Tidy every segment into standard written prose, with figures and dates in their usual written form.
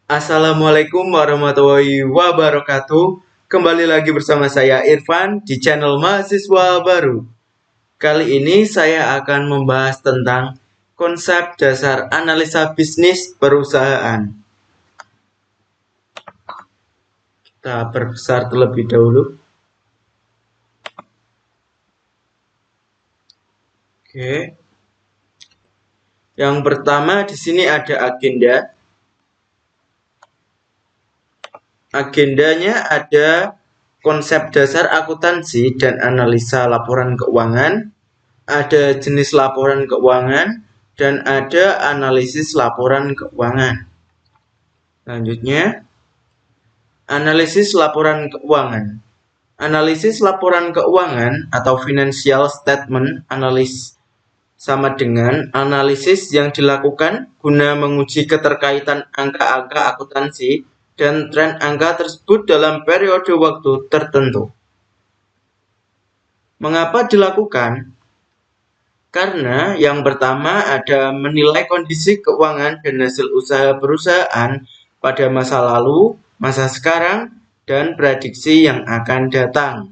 Assalamualaikum warahmatullahi wabarakatuh. Kembali lagi bersama saya Irfan di channel Mahasiswa Baru. Kali ini saya akan membahas tentang konsep dasar analisa bisnis perusahaan. Kita perbesar terlebih dahulu. Oke. Yang pertama di sini ada agenda. Agendanya ada konsep dasar akuntansi dan analisa laporan keuangan, ada jenis laporan keuangan, dan ada analisis laporan keuangan. Selanjutnya, analisis laporan keuangan. Analisis laporan keuangan atau financial statement analysis sama dengan analisis yang dilakukan guna menguji keterkaitan angka-angka akuntansi dan tren angka tersebut dalam periode waktu tertentu. Mengapa dilakukan? Karena yang pertama ada menilai kondisi keuangan dan hasil usaha perusahaan pada masa lalu, masa sekarang, dan prediksi yang akan datang.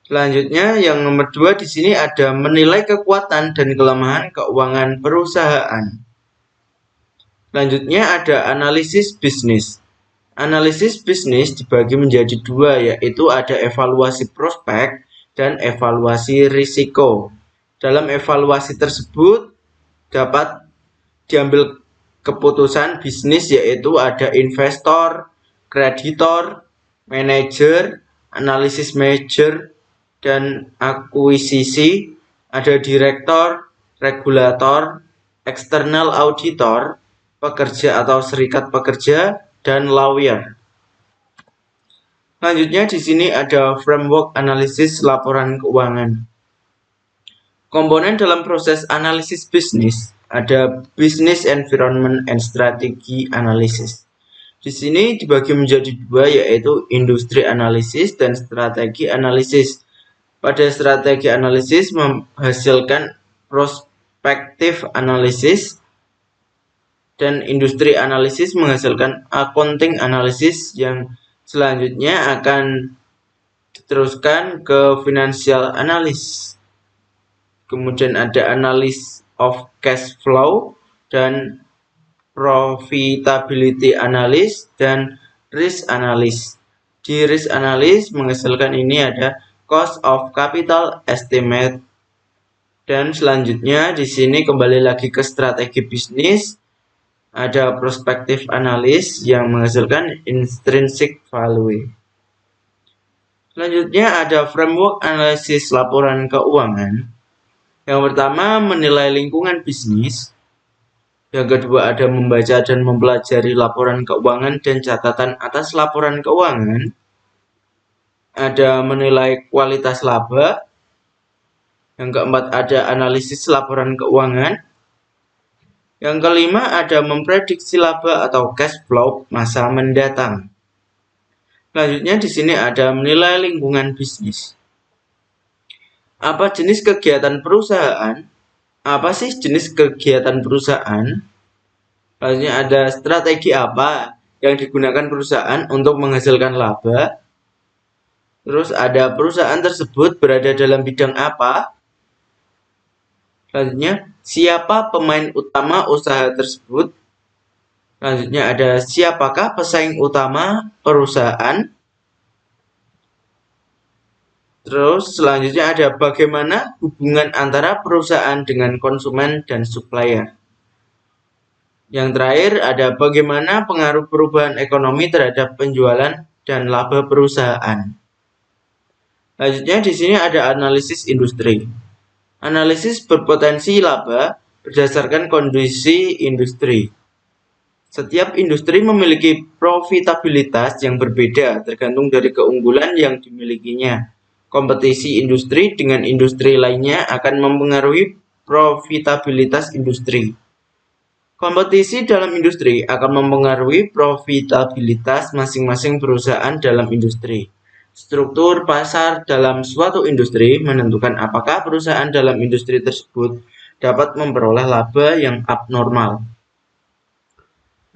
Selanjutnya yang nomor 2 di sini ada menilai kekuatan dan kelemahan keuangan perusahaan. Selanjutnya ada analisis bisnis. Analisis bisnis dibagi menjadi dua, yaitu ada evaluasi prospek dan evaluasi risiko. Dalam evaluasi tersebut dapat diambil keputusan bisnis, yaitu ada investor, kreditor, manajer, analisis manajer, dan akuisisi, ada direktor, regulator, eksternal auditor, pekerja atau serikat pekerja, dan lawyer. Selanjutnya di sini ada framework analisis laporan keuangan. Komponen dalam proses analisis bisnis ada business environment and strategy analysis. Di sini dibagi menjadi dua, yaitu industri analisis dan strategi analisis. Pada strategi analisis menghasilkan prospektif analisis dan industri analisis menghasilkan accounting analisis yang selanjutnya akan diteruskan ke financial analysis. Kemudian ada analysis of cash flow dan profitability analysis dan risk analysis. Di risk analysis menghasilkan ini ada cost of capital estimate. Dan selanjutnya di sini kembali lagi ke strategi bisnis. Ada prospektif analis yang menghasilkan intrinsic value. Selanjutnya ada framework analisis laporan keuangan. Yang pertama menilai lingkungan bisnis. Yang kedua ada membaca dan mempelajari laporan keuangan dan catatan atas laporan keuangan. Ada menilai kualitas laba. Yang keempat ada analisis laporan keuangan. Yang kelima ada memprediksi laba atau cash flow masa mendatang. Selanjutnya di sini ada menilai lingkungan bisnis. Apa jenis kegiatan perusahaan? Apa sih jenis kegiatan perusahaan? Selanjutnya ada strategi apa yang digunakan perusahaan untuk menghasilkan laba? Terus ada perusahaan tersebut berada dalam bidang apa? Selanjutnya, siapa pemain utama usaha tersebut? Selanjutnya ada siapakah pesaing utama perusahaan? Terus selanjutnya ada bagaimana hubungan antara perusahaan dengan konsumen dan supplier. Yang terakhir ada bagaimana pengaruh perubahan ekonomi terhadap penjualan dan laba perusahaan. Selanjutnya di sini ada analisis industri. Analisis berpotensi laba berdasarkan kondisi industri. Setiap industri memiliki profitabilitas yang berbeda tergantung dari keunggulan yang dimilikinya. Kompetisi industri dengan industri lainnya akan mempengaruhi profitabilitas industri. Kompetisi dalam industri akan mempengaruhi profitabilitas masing-masing perusahaan dalam industri. Struktur pasar dalam suatu industri menentukan apakah perusahaan dalam industri tersebut dapat memperoleh laba yang abnormal.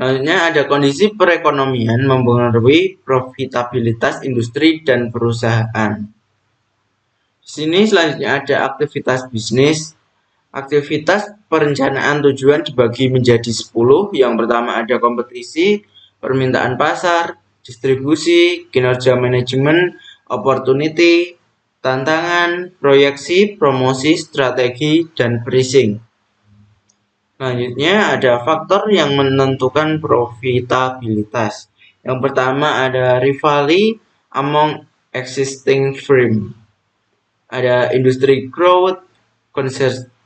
Selanjutnya ada kondisi perekonomian mempengaruhi profitabilitas industri dan perusahaan. Di sini selanjutnya ada aktivitas bisnis. Aktivitas perencanaan tujuan dibagi menjadi 10. Yang pertama ada kompetisi, permintaan pasar, distribusi, kinerja manajemen, opportunity, tantangan, proyeksi, promosi, strategi, dan pricing. Selanjutnya ada faktor yang menentukan profitabilitas. Yang pertama ada rivalry among existing firm. Ada industry growth,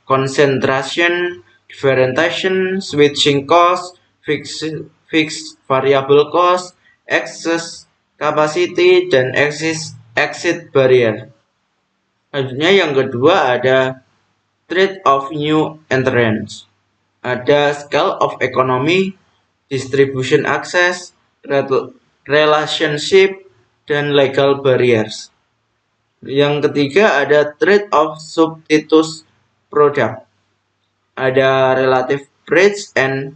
concentration, differentiation, switching cost, fixed variable cost, excess capacity, dan exit barrier. Selanjutnya yang kedua ada trade of new entrants. Ada scale of economy, distribution access, relationship, dan legal barriers. Yang ketiga ada trade of substitute product. Ada relative price and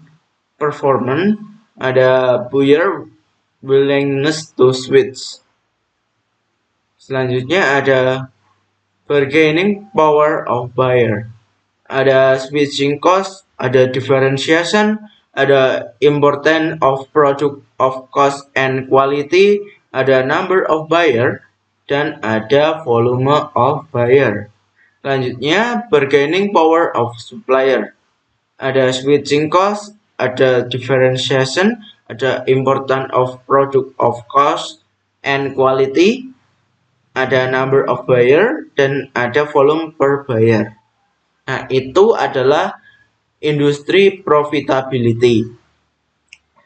performance. Ada buyer willingness to switch. Selanjutnya ada bargaining power of buyer. Ada switching cost, ada differentiation, ada importance of product of cost and quality, ada number of buyer, dan ada volume of buyer. Selanjutnya, bargaining power of supplier. Ada switching cost, ada differentiation, ada importance of product of cost and quality, ada number of buyer, dan ada volume per buyer. Nah, itu adalah industri profitability.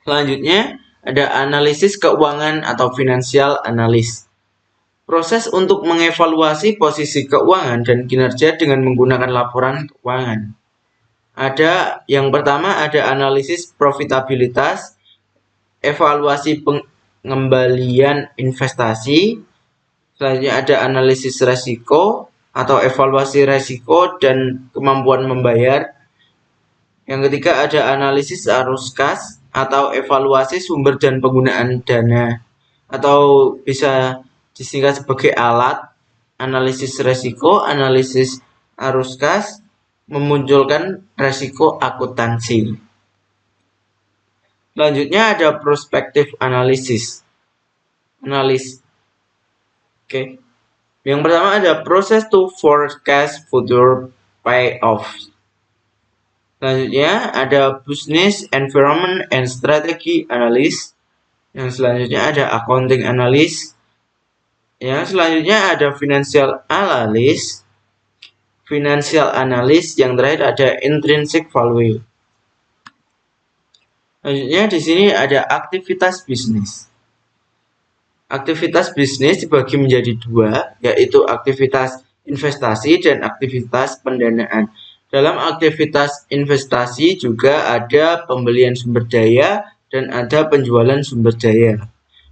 Selanjutnya, ada analisis keuangan atau financial analysis. Proses untuk mengevaluasi posisi keuangan dan kinerja dengan menggunakan laporan keuangan. Ada yang pertama ada analisis profitabilitas, evaluasi pengembalian investasi. Selanjutnya ada analisis resiko atau evaluasi resiko dan kemampuan membayar. Yang ketiga ada analisis arus kas atau evaluasi sumber dan penggunaan dana, atau bisa disingkat sebagai alat analisis resiko, analisis arus kas, memunculkan resiko akuntansi. Selanjutnya ada prospektif analisis. Oke. Yang pertama ada proses to forecast future payoffs. Selanjutnya ada business environment and strategy analysis. Yang selanjutnya ada accounting analysis. Yang selanjutnya ada financial analysis. Yang terakhir ada intrinsic value. Selanjutnya di sini ada aktivitas bisnis. Aktivitas bisnis dibagi menjadi dua, yaitu aktivitas investasi dan aktivitas pendanaan. Dalam aktivitas investasi juga ada pembelian sumber daya dan ada penjualan sumber daya.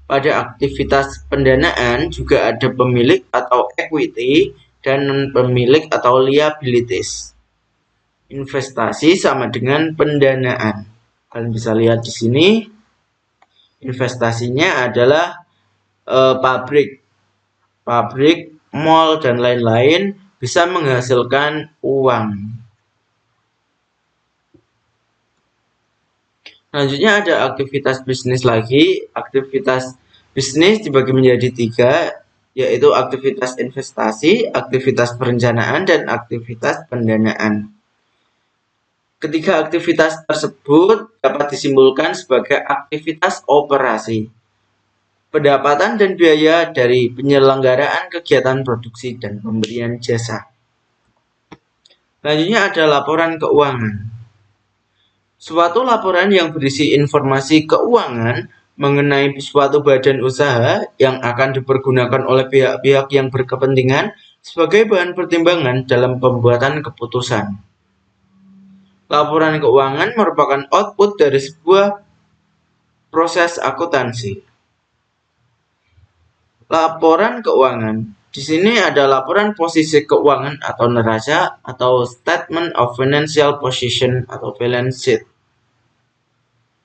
Pada aktivitas pendanaan juga ada pemilik atau equity dan non-pemilik atau liabilities. Investasi sama dengan pendanaan. Kalian bisa lihat di sini, investasinya adalah pabrik, mall, dan lain-lain bisa menghasilkan uang. Selanjutnya ada aktivitas bisnis lagi. Aktivitas bisnis dibagi menjadi 3, yaitu aktivitas investasi, aktivitas perencanaan, dan aktivitas pendanaan. Ketiga aktivitas tersebut dapat disimpulkan sebagai aktivitas operasi. Pendapatan dan biaya dari penyelenggaraan kegiatan produksi dan pemberian jasa. Selanjutnya ada laporan keuangan. Suatu laporan yang berisi informasi keuangan mengenai suatu badan usaha yang akan dipergunakan oleh pihak-pihak yang berkepentingan sebagai bahan pertimbangan dalam pembuatan keputusan. Laporan keuangan merupakan output dari sebuah proses akuntansi. Laporan keuangan. Di sini ada laporan posisi keuangan atau neraca atau statement of financial position atau balance sheet.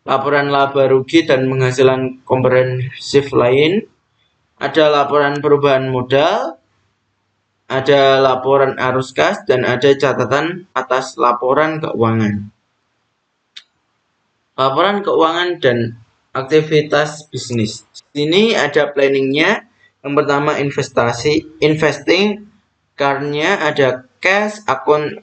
laporan laba rugi dan penghasilan komprehensif lain, ada laporan perubahan modal, ada laporan arus kas, dan ada catatan atas laporan keuangan. Laporan keuangan dan aktivitas bisnis. Sini ada planningnya. Yang pertama investing, karnya ada cash, akun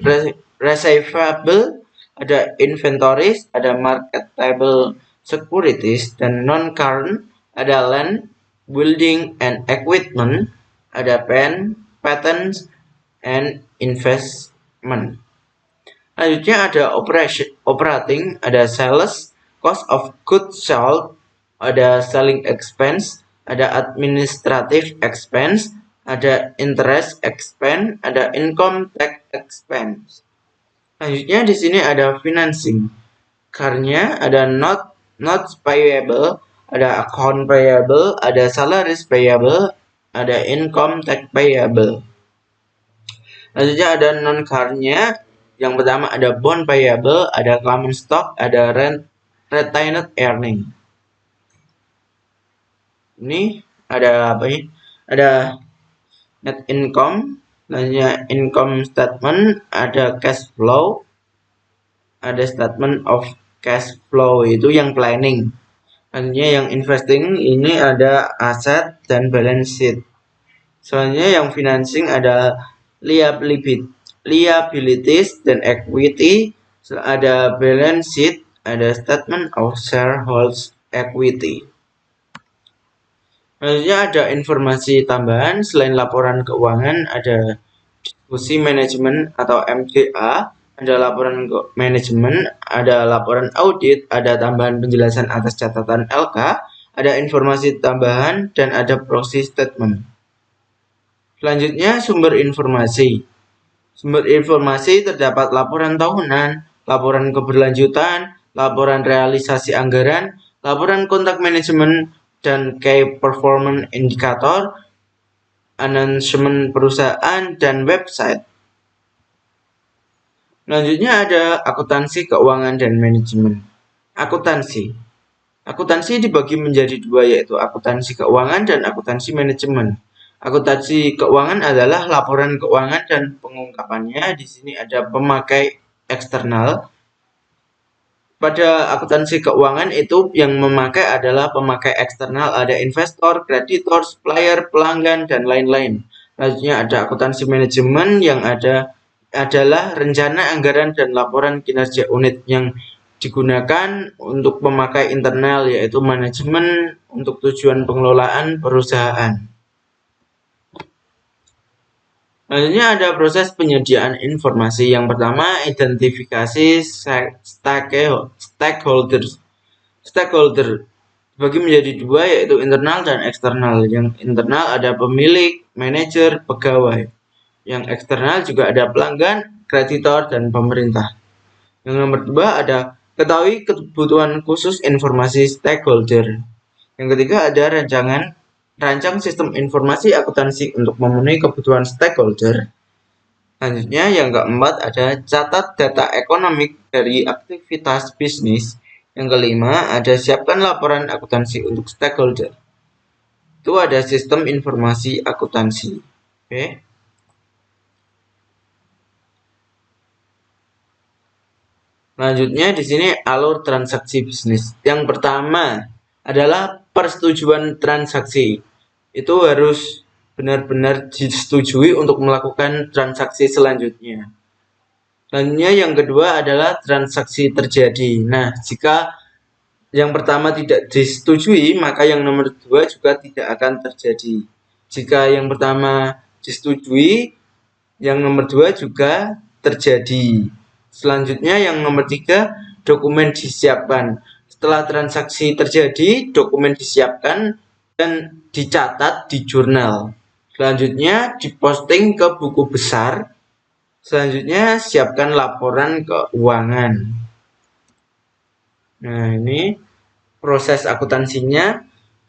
receivable, ada inventories, ada marketable securities, dan non-current ada land, building and equipment, ada patents and investment. Selanjutnya ada operating, ada sales, cost of goods sold, ada selling expense, ada administrative expense, ada interest expense, ada income tax expense. Selanjutnya di sini ada financing. Karnya ada notes payable, ada account payable, ada salaries payable, ada income tax payable. Selanjutnya ada non-karnya. Yang pertama ada bond payable, ada common stock, ada retained earning. Ini ada apa ya? Ada net income, selanjutnya income statement, ada cash flow, ada statement of cash flow itu yang planning. Selanjutnya yang investing ini ada aset dan balance sheet. Selanjutnya yang financing ada liabilities dan equity, ada balance sheet, ada statement of shareholders equity. Selanjutnya ada informasi tambahan. Selain laporan keuangan ada diskusi manajemen atau MTA, ada laporan manajemen, ada laporan audit, ada tambahan penjelasan atas catatan LK, ada informasi tambahan, dan ada proxy statement. Selanjutnya sumber informasi. Sumber informasi terdapat laporan tahunan, laporan keberlanjutan, laporan realisasi anggaran, laporan kontak manajemen, dan key performance indicator, announcement perusahaan, dan website. Selanjutnya ada akuntansi keuangan dan manajemen. Akuntansi dibagi menjadi dua, yaitu akuntansi keuangan dan akuntansi manajemen. Akuntansi keuangan adalah laporan keuangan dan pengungkapannya. Di sini ada pemakai eksternal. Pada akuntansi keuangan itu yang memakai adalah pemakai eksternal, ada investor, kreditor, supplier, pelanggan, dan lain-lain. Selanjutnya ada akuntansi manajemen yang adalah rencana anggaran dan laporan kinerja unit yang digunakan untuk pemakai internal, yaitu manajemen untuk tujuan pengelolaan perusahaan. Selanjutnya ada proses penyediaan informasi. Yang pertama, identifikasi stakeholder. Stakeholder dibagi menjadi dua, yaitu internal dan eksternal. Yang internal ada pemilik, manajer, pegawai. Yang eksternal juga ada pelanggan, kreditor, dan pemerintah. Yang nomor dua ada ketahui kebutuhan khusus informasi stakeholder. Yang ketiga ada rancang sistem informasi akuntansi untuk memenuhi kebutuhan stakeholder. Selanjutnya yang keempat ada catat data ekonomik dari aktivitas bisnis. Yang kelima ada siapkan laporan akuntansi untuk stakeholder. Itu ada sistem informasi akuntansi. Oke. Selanjutnya di sini alur transaksi bisnis. Yang pertama adalah persetujuan transaksi. Itu harus benar-benar disetujui untuk melakukan transaksi selanjutnya. Selanjutnya yang kedua adalah transaksi terjadi. Nah, jika yang pertama tidak disetujui, maka yang nomor dua juga tidak akan terjadi. Jika yang pertama disetujui, yang nomor dua juga terjadi. Selanjutnya yang nomor tiga, dokumen disiapkan. Setelah transaksi terjadi, dokumen disiapkan dan dicatat di jurnal. Selanjutnya diposting ke buku besar. Selanjutnya siapkan laporan keuangan. Nah, ini proses akuntansinya.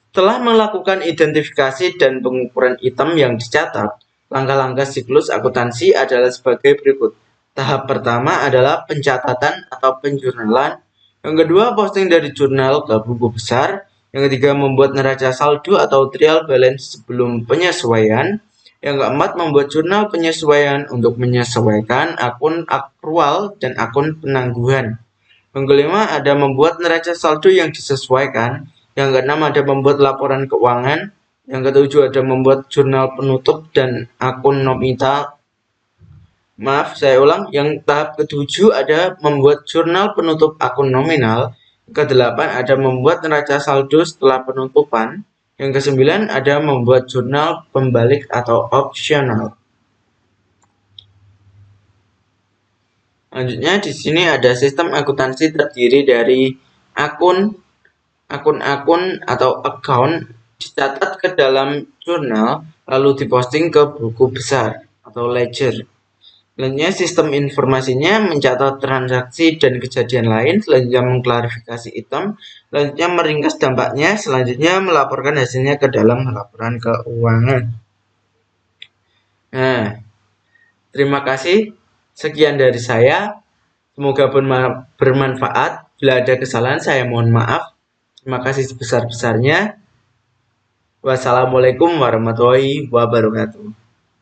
Setelah melakukan identifikasi dan pengukuran item yang dicatat, langkah-langkah siklus akuntansi adalah sebagai berikut. Tahap pertama adalah pencatatan atau penjurnalan. Yang kedua, posting dari jurnal ke buku besar. Yang ketiga, membuat neraca saldo atau trial balance sebelum penyesuaian. Yang keempat, membuat jurnal penyesuaian untuk menyesuaikan akun akrual dan akun penangguhan. Yang kelima, ada membuat neraca saldo yang disesuaikan. Yang keenam, ada membuat laporan keuangan. Yang ketujuh, ada membuat jurnal penutup dan akun nominal. Maaf, saya ulang. Yang tahap ketujuh ada membuat jurnal penutup akun nominal. Kedelapan ada membuat neraca saldo setelah penutupan. Yang kesembilan ada membuat jurnal pembalik atau opsional. Selanjutnya di sini ada sistem akuntansi terdiri dari akun atau account dicatat ke dalam jurnal lalu diposting ke buku besar atau ledger. Selanjutnya sistem informasinya mencatat transaksi dan kejadian lain, selanjutnya mengklarifikasi item, selanjutnya meringkas dampaknya, selanjutnya melaporkan hasilnya ke dalam laporan keuangan. Nah, terima kasih. Sekian dari saya. Semoga bermanfaat. Bila ada kesalahan saya mohon maaf. Terima kasih sebesar-besarnya. Wassalamualaikum warahmatullahi wabarakatuh.